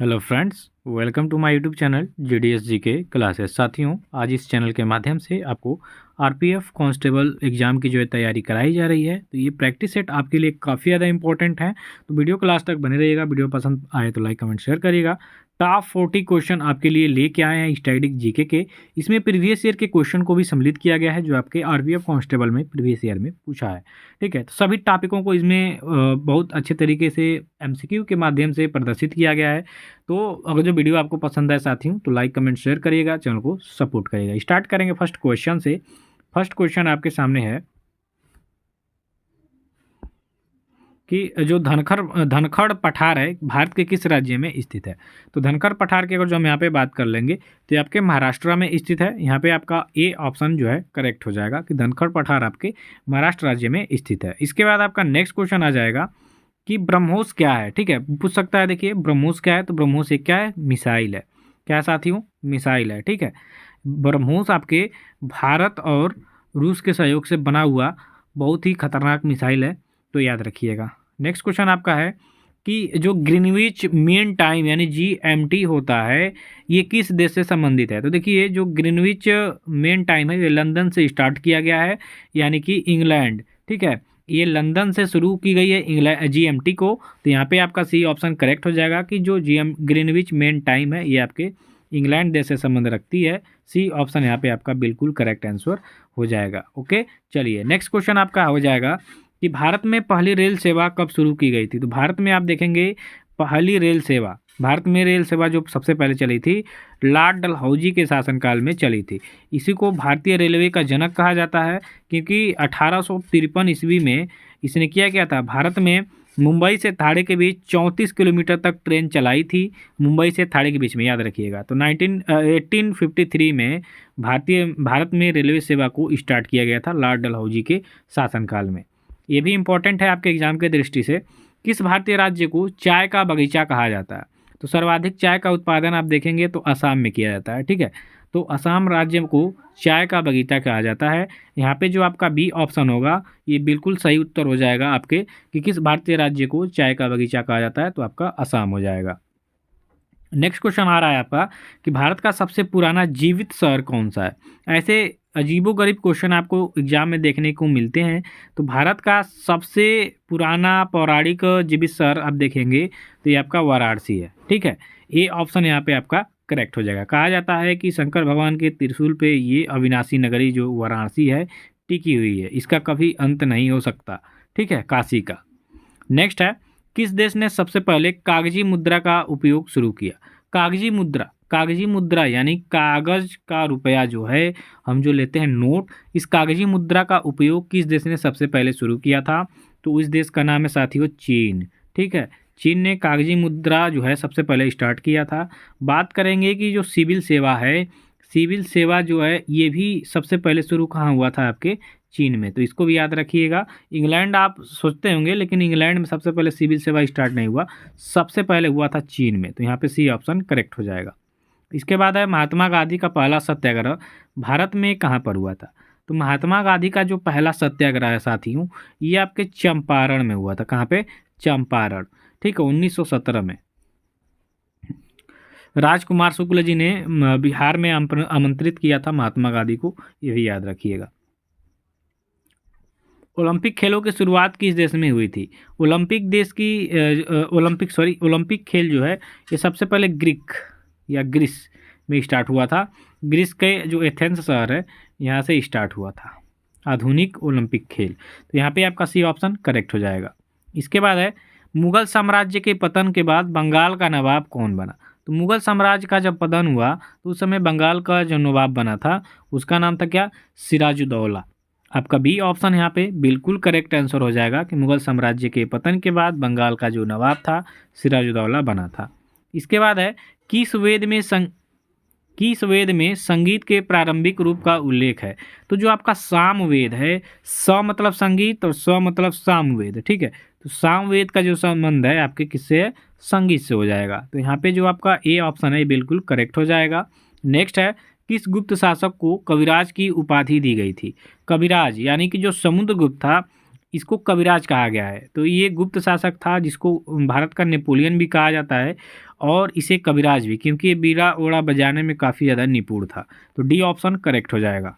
Hello friends, welcome to my YouTube channel GDS GK classes. साथियों, आज इस channel के माध्यम से आपको आरपीएफ कांस्टेबल एग्जाम की जो है तैयारी कराई जा रही है। तो ये प्रैक्टिस सेट आपके लिए काफ़ी ज़्यादा इंपॉर्टेंट है। तो वीडियो को लास्ट तक बने रहिएगा। वीडियो पसंद आए तो लाइक कमेंट शेयर करिएगा। टॉप 40 क्वेश्चन आपके लिए लेके आए हैं स्टैटिक जीके के। इसमें प्रीवियस ईयर के क्वेश्चन को भी सम्मिलित किया गया है जो आपके आरपीएफ कांस्टेबल में प्रीवियस ईयर में पूछा है। ठीक है, तो सभी टॉपिकों को इसमें बहुत अच्छे तरीके से एमसीक्यू के माध्यम से प्रदर्शित किया गया है। तो अगर जो वीडियो आपको पसंद आए साथियों तो लाइक कमेंट शेयर करिएगा, चैनल को सपोर्ट करिएगा। स्टार्ट करेंगे फर्स्ट क्वेश्चन से। फर्स्ट क्वेश्चन आपके सामने है कि जो धनखड़ पठार है भारत के किस राज्य में स्थित है। तो धनखड़ पठार की अगर जो हम यहाँ पे बात कर लेंगे तो ये आपके महाराष्ट्र में स्थित है। यहाँ पे आपका ए ऑप्शन जो है करेक्ट हो जाएगा कि धनखड़ पठार आपके महाराष्ट्र राज्य में स्थित है। इसके बाद आपका नेक्स्ट क्वेश्चन आ जाएगा कि ब्रह्मोस क्या है। ठीक है, पूछ सकता है। देखिए ब्रह्मोस क्या है, तो ब्रह्मोस एक क्या है, मिसाइल है। क्या साथियों, मिसाइल है। ठीक है, ब्रह्मोस आपके भारत और रूस के सहयोग से बना हुआ बहुत ही खतरनाक मिसाइल है, तो याद रखिएगा। नेक्स्ट क्वेश्चन आपका है कि जो ग्रीनविच मीन टाइम यानी जीएमटी होता है ये किस देश से संबंधित है। तो देखिए जो ग्रीनविच मीन टाइम है ये लंदन से स्टार्ट किया गया है, यानी कि इंग्लैंड। ठीक है, ये लंदन से शुरू की गई है इंग्लैंड जीएमटी को। तो यहाँ पे आपका सी ऑप्शन करेक्ट हो जाएगा कि जो ग्रीनविच मीन टाइम है ये आपके इंग्लैंड देश से संबंध रखती है। सी ऑप्शन यहाँ पे आपका बिल्कुल करेक्ट आंसर हो जाएगा। ओके, चलिए नेक्स्ट क्वेश्चन आपका हो जाएगा कि भारत में पहली रेल सेवा कब शुरू की गई थी। तो भारत में आप देखेंगे पहली रेल सेवा, भारत में रेल सेवा जो सबसे पहले चली थी लॉर्ड डलहौजी के शासनकाल में चली थी। इसी को भारतीय रेलवे का जनक कहा जाता है, क्योंकि 1853 ईस्वी में इसने किया क्या था, भारत में मुंबई से थाड़े के बीच 34 किलोमीटर तक ट्रेन चलाई थी। मुंबई से थाड़े के बीच में, याद रखिएगा। तो 1853 में भारत में रेलवे सेवा को स्टार्ट किया गया था लॉर्ड डलहौजी के शासनकाल में। ये भी इम्पोर्टेंट है आपके एग्जाम के दृष्टि से। किस भारतीय राज्य को चाय का बगीचा कहा जाता है। तो सर्वाधिक चाय का उत्पादन आप देखेंगे तो असम में किया जाता है। ठीक है, तो असम राज्य को चाय का बगीचा कहा जाता है। यहाँ पे जो आपका बी ऑप्शन होगा ये बिल्कुल सही उत्तर हो जाएगा आपके कि किस भारतीय राज्य को चाय का बगीचा कहा जाता है, तो आपका असम हो जाएगा। नेक्स्ट क्वेश्चन आ रहा है आपका कि भारत का सबसे पुराना जीवित शहर कौन सा है। ऐसे अजीबोगरीब क्वेश्चन आपको एग्जाम में देखने को मिलते हैं। तो भारत का सबसे पुराना पौराणिक जीवित शहर आप देखेंगे तो ये आपका वाराणसी है। ठीक है, ये ऑप्शन यहाँ पे आपका करेक्ट हो जाएगा। कहा जाता है कि शंकर भगवान के त्रिशूल पे ये अविनाशी नगरी जो वाराणसी है टिकी हुई है, इसका कभी अंत नहीं हो सकता। ठीक है, काशी का। नेक्स्ट है किस देश ने सबसे पहले कागजी मुद्रा का उपयोग शुरू किया। कागजी मुद्रा यानी कागज का रुपया जो है हम जो लेते हैं नोट, इस कागजी मुद्रा का उपयोग किस देश ने सबसे पहले शुरू किया था। तो इस देश का नाम है साथियों चीन। ठीक है, चीन ने कागजी मुद्रा जो है सबसे पहले स्टार्ट किया था। बात करेंगे कि जो सिविल सेवा है, सिविल सेवा जो है ये भी सबसे पहले शुरू कहाँ हुआ था, आपके चीन में। तो इसको भी याद रखिएगा। इंग्लैंड आप सोचते होंगे, लेकिन इंग्लैंड में सबसे पहले सिविल सेवा स्टार्ट नहीं हुआ, सबसे पहले हुआ था चीन में। तो यहाँ पे सी ऑप्शन करेक्ट हो जाएगा। इसके बाद है महात्मा गांधी का पहला सत्याग्रह भारत में कहाँ पर हुआ था। तो महात्मा गांधी का जो पहला सत्याग्रह है साथियों ये आपके चंपारण में हुआ था। कहाँ पे, चंपारण। ठीक है, 1917 में राजकुमार शुक्ल जी ने बिहार में आमंत्रित किया था महात्मा गांधी को, ये भी याद रखिएगा। ओलंपिक खेलों की शुरुआत किस देश में हुई थी। ओलंपिक खेल जो है ये सबसे पहले ग्रीस में स्टार्ट हुआ था। ग्रीस के जो एथेंस शहर है यहाँ से स्टार्ट हुआ था आधुनिक ओलंपिक खेल। तो यहाँ पे आपका सी ऑप्शन करेक्ट हो जाएगा। इसके बाद है मुगल साम्राज्य के पतन के बाद बंगाल का नवाब कौन बना। तो मुगल साम्राज्य का जब पतन हुआ तो उस समय बंगाल का जो नवाब बना था उसका नाम था क्या, सिराजुद्दौला। आपका बी ऑप्शन यहाँ पे बिल्कुल करेक्ट आंसर हो जाएगा कि मुगल साम्राज्य के पतन के बाद बंगाल का जो नवाब था सिराजुद्दौला बना था। इसके बाद है किस वेद में संगीत के प्रारंभिक रूप का उल्लेख है। तो जो आपका सामवेद है, स मतलब संगीत और स मतलब सामवेद। ठीक है, तो सामवेद का जो संबंध है आपके किससे है, संगीत से हो जाएगा। तो यहाँ पे जो आपका ए ऑप्शन है बिल्कुल करेक्ट हो जाएगा। नेक्स्ट है किस गुप्त शासक को कविराज की उपाधि दी गई थी। कविराज यानी कि जो समुद्रगुप्त था इसको कविराज कहा गया है। तो ये गुप्त शासक था जिसको भारत का नेपोलियन भी कहा जाता है और इसे कविराज भी, क्योंकि ये बीड़ा ओड़ा बजाने में काफ़ी ज़्यादा निपुण था। तो डी ऑप्शन करेक्ट हो जाएगा।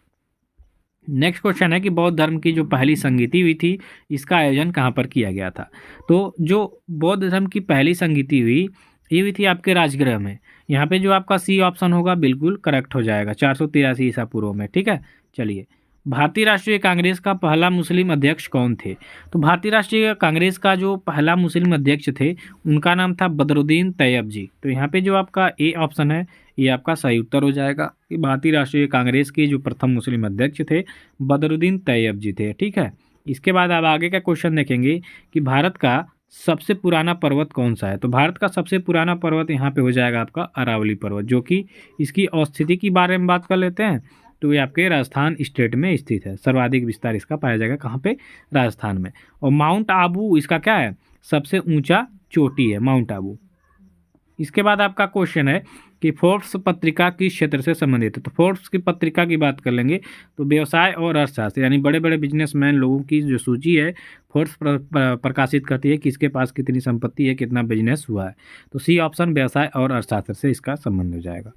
नेक्स्ट क्वेश्चन है कि बौद्ध धर्म की जो पहली संगीति हुई थी इसका आयोजन कहाँ पर किया गया था। तो जो बौद्ध धर्म की पहली संगीति हुई ये हुई थी आपके राजगृह में। यहाँ पे जो आपका सी ऑप्शन होगा बिल्कुल करेक्ट हो जाएगा 483 ईसा पूर्व में। ठीक है, चलिए। भारतीय राष्ट्रीय कांग्रेस का पहला मुस्लिम अध्यक्ष कौन थे। तो भारतीय राष्ट्रीय कांग्रेस का जो पहला मुस्लिम अध्यक्ष थे उनका नाम था बदरुद्दीन तैयब जी। तो यहाँ पे जो आपका ए ऑप्शन है ये आपका सही उत्तर हो जाएगा कि भारतीय राष्ट्रीय कांग्रेस के जो प्रथम मुस्लिम अध्यक्ष थे बदरुद्दीन तैयब जी थे। ठीक है, इसके बाद आप आगे का क्वेश्चन देखेंगे कि भारत का सबसे पुराना पर्वत कौन सा है। तो भारत का सबसे पुराना पर्वत यहाँ पे हो जाएगा आपका अरावली पर्वत, जो कि इसकी अवस्थिति के बारे में बात कर लेते हैं। तो ये आपके राजस्थान स्टेट में स्थित है। सर्वाधिक विस्तार इसका पाया जाएगा कहाँ पे, राजस्थान में। और माउंट आबू इसका क्या है, सबसे ऊंचा चोटी है माउंट आबू। इसके बाद आपका क्वेश्चन है कि फोर्ब्स पत्रिका किस क्षेत्र से संबंधित है। तो फोर्ब्स की पत्रिका की बात कर लेंगे तो व्यवसाय और अर्थशास्त्र यानी बड़े बड़े बिजनेसमैन लोगों की जो सूची है फोर्ब्स प्रकाशित करती है, किसके पास कितनी संपत्ति है, कितना बिजनेस हुआ है। तो सी ऑप्शन व्यवसाय और अर्थशास्त्र से इसका संबंध हो जाएगा।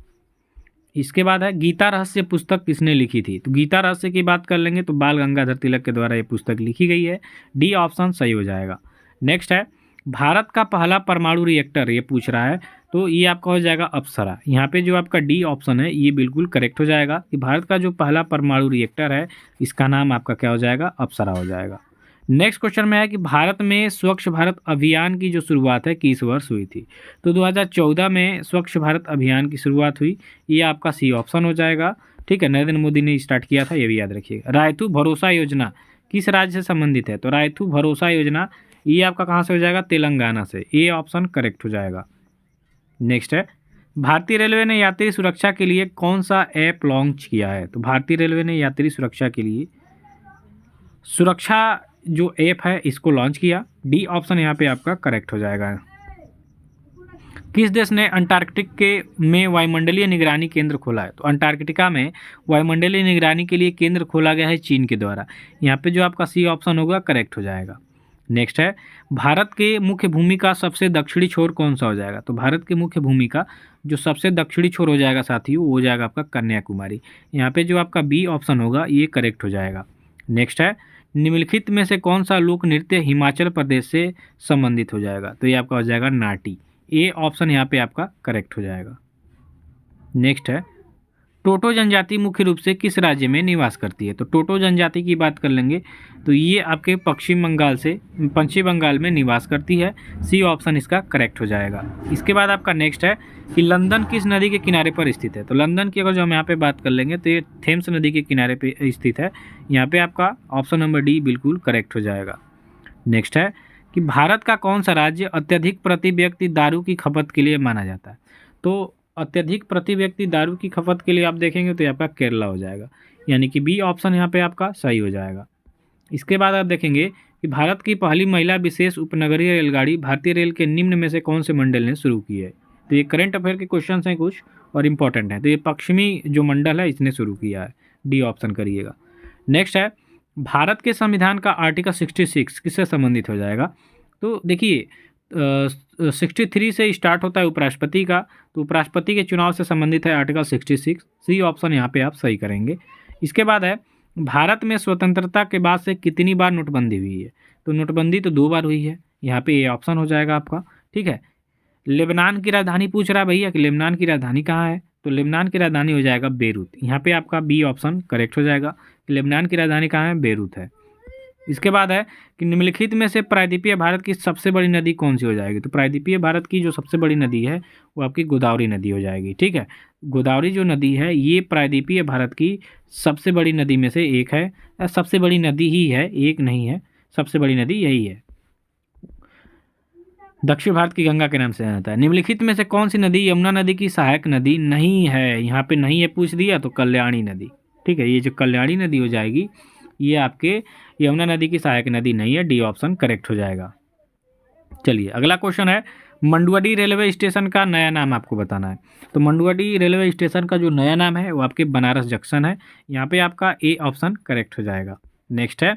इसके बाद है गीता रहस्य पुस्तक किसने लिखी थी। तो गीता रहस्य की बात कर लेंगे तो बाल गंगाधर तिलक के द्वारा ये पुस्तक लिखी गई है। डी ऑप्शन सही हो जाएगा। नेक्स्ट है भारत का पहला परमाणु रिएक्टर, ये पूछ रहा है तो ये आपका हो जाएगा अप्सरा। यहाँ पे जो आपका डी ऑप्शन है ये बिल्कुल करेक्ट हो जाएगा कि भारत का जो पहला परमाणु रिएक्टर है इसका नाम आपका क्या हो जाएगा, अप्सरा हो जाएगा। नेक्स्ट क्वेश्चन में है कि भारत में स्वच्छ भारत अभियान की जो शुरुआत है किस वर्ष हुई थी। तो 2014 में स्वच्छ भारत अभियान की शुरुआत हुई, ये आपका सी ऑप्शन हो जाएगा। ठीक है, नरेंद्र मोदी ने स्टार्ट किया था, ये भी याद रखिएगा। रायतू भरोसा योजना किस राज्य से संबंधित है। तो रायतू भरोसा योजना ये आपका कहाँ से हो जाएगा, तेलंगाना से। ए ऑप्शन करेक्ट हो जाएगा। नेक्स्ट है भारतीय रेलवे ने यात्री सुरक्षा के लिए कौन सा ऐप लॉन्च किया है। तो भारतीय रेलवे ने यात्री सुरक्षा के लिए सुरक्षा जो ऐप है इसको लॉन्च किया। डी ऑप्शन यहाँ पे आपका करेक्ट हो जाएगा। किस देश ने अंटार्कटिक के में वायुमंडलीय निगरानी केंद्र खोला है। तो अंटार्कटिका में वायुमंडलीय निगरानी के लिए केंद्र खोला गया है चीन के द्वारा। यहाँ पे जो आपका सी ऑप्शन होगा करेक्ट हो जाएगा। नेक्स्ट है भारत के मुख्य भूमि का सबसे दक्षिणी छोर कौन सा हो जाएगा। तो भारत के मुख्य भूमि का जो सबसे दक्षिणी छोर हो जाएगा साथियों वो हो जाएगा आपका कन्याकुमारी। यहाँ पे जो आपका बी ऑप्शन होगा ये करेक्ट हो जाएगा। नेक्स्ट है निम्नलिखित में से कौन सा लोक नृत्य हिमाचल प्रदेश से संबंधित हो जाएगा। तो ये आपका हो जाएगा नाटी। ए ऑप्शन यहाँ पे आपका करेक्ट हो जाएगा। नेक्स्ट है टोटो जनजाति मुख्य रूप से किस राज्य में निवास करती है। तो टोटो जनजाति की बात कर लेंगे तो ये आपके पश्चिम बंगाल में निवास करती है। सी ऑप्शन इसका करेक्ट हो जाएगा। इसके बाद आपका नेक्स्ट है कि लंदन किस नदी के किनारे पर स्थित है। तो लंदन की अगर जो हम यहाँ पे बात कर लेंगे तो ये थेम्स नदी के किनारे पे स्थित है। यहाँ पे आपका ऑप्शन नंबर डी बिल्कुल करेक्ट हो जाएगा। नेक्स्ट है कि भारत का कौन सा राज्य अत्यधिक प्रति व्यक्ति दारू की खपत के लिए माना जाता है। तो अत्यधिक प्रति व्यक्ति दारू की खपत के लिए आप देखेंगे तो आपका केरला हो जाएगा, यानी कि बी ऑप्शन यहाँ पे आपका सही हो जाएगा। इसके बाद आप देखेंगे कि भारत की पहली महिला विशेष उपनगरीय रेलगाड़ी भारतीय रेल के निम्न में से कौन से मंडल ने शुरू की है। तो ये करंट अफेयर के क्वेश्चन हैं कुछ और इंपॉर्टेंट हैं। तो ये पश्चिमी जो मंडल है इसने शुरू किया है। डी ऑप्शन करिएगा। नेक्स्ट है भारत के संविधान का आर्टिकल 66 किससे संबंधित हो जाएगा। तो देखिए 63 से स्टार्ट होता है उपराष्ट्रपति का, तो उपराष्ट्रपति के चुनाव से संबंधित है आर्टिकल 66। सी ऑप्शन यहाँ पे आप सही करेंगे। इसके बाद है भारत में स्वतंत्रता के बाद से कितनी बार नोटबंदी हुई है। तो नोटबंदी तो 2 बार हुई है, यहाँ पे ये ऑप्शन हो जाएगा आपका। ठीक है, लेबनान की राजधानी पूछ रहा है भैया कि लेबनान की राजधानी कहाँ है। तो लेबनान की राजधानी हो जाएगा बेरूत। यहाँ पे आपका बी ऑप्शन करेक्ट हो जाएगा कि लेबनान की राजधानी कहाँ है, बेरूत है। इसके बाद है कि निम्नलिखित में से प्रायद्वीपीय भारत की सबसे बड़ी नदी कौन सी हो जाएगी। तो प्रायद्वीपीय भारत की जो सबसे बड़ी नदी है वो आपकी गोदावरी नदी हो जाएगी। ठीक है, गोदावरी जो नदी है ये प्रायद्वीपीय भारत की सबसे बड़ी नदी में से एक है। सबसे बड़ी नदी ही है, एक नहीं है, सबसे बड़ी नदी यही है। दक्षिण भारत की गंगा के नाम से जाता है। निम्नलिखित में से कौन सी नदी यमुना नदी की सहायक नदी नहीं है। यहाँ पे नहीं है पूछ दिया तो कल्याणी नदी। ठीक है, ये जो कल्याणी नदी हो जाएगी ये आपके यमुना नदी की सहायक नदी नहीं है। डी ऑप्शन करेक्ट हो जाएगा। चलिए अगला क्वेश्चन है मंडुआडीह रेलवे स्टेशन का नया नाम आपको बताना है। तो मंडुआडीह रेलवे स्टेशन का जो नया नाम है वो आपके बनारस जंक्शन है। यहाँ पे आपका ए ऑप्शन करेक्ट हो जाएगा। नेक्स्ट है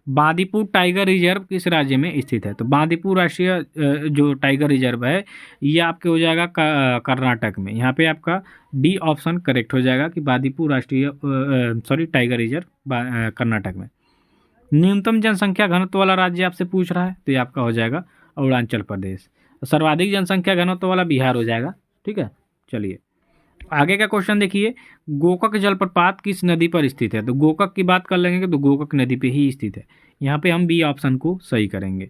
बांदीपुर टाइगर रिजर्व किस राज्य में स्थित है? तो बांदीपुर राष्ट्रीय जो टाइगर रिजर्व है ये आपके हो जाएगा कर्नाटक में। यहाँ पे आपका डी ऑप्शन करेक्ट हो जाएगा कि बांदीपुर राष्ट्रीय टाइगर रिजर्व कर्नाटक में। न्यूनतम जनसंख्या घनत्व वाला राज्य आपसे पूछ रहा है तो ये आपका हो जाएगा अरुणाचल प्रदेश। सर्वाधिक जनसंख्या घनत्व वाला बिहार हो जाएगा। ठीक है, चलिए आगे का क्वेश्चन देखिए। गोकक जलप्रपात किस नदी पर स्थित है? तो गोकक की बात कर लेंगे तो गोकक नदी पे ही स्थित है। यहाँ पे हम बी ऑप्शन को सही करेंगे।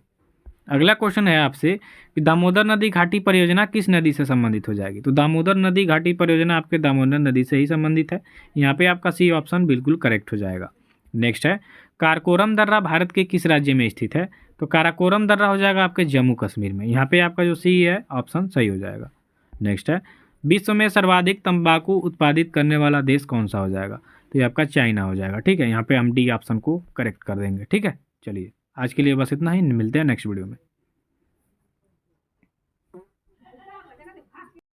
अगला क्वेश्चन है आपसे कि दामोदर नदी घाटी परियोजना किस नदी से संबंधित हो जाएगी? तो दामोदर नदी घाटी परियोजना आपके दामोदर नदी से ही संबंधित है। यहाँ पे आपका सी ऑप्शन बिल्कुल करेक्ट हो जाएगा। नेक्स्ट है काराकोरम दर्रा भारत के किस राज्य में स्थित है? तो काराकोरम दर्रा हो जाएगा आपके जम्मू कश्मीर में। यहाँ पे आपका जो सी है ऑप्शन सही हो जाएगा। नेक्स्ट है विश्व में सर्वाधिक तंबाकू उत्पादित करने वाला देश कौन सा हो जाएगा? तो ये आपका चाइना हो जाएगा। ठीक है, यहाँ पे हम डी ऑप्शन को करेक्ट कर देंगे। ठीक है, चलिए आज के लिए बस इतना ही, मिलते हैं नेक्स्ट वीडियो में।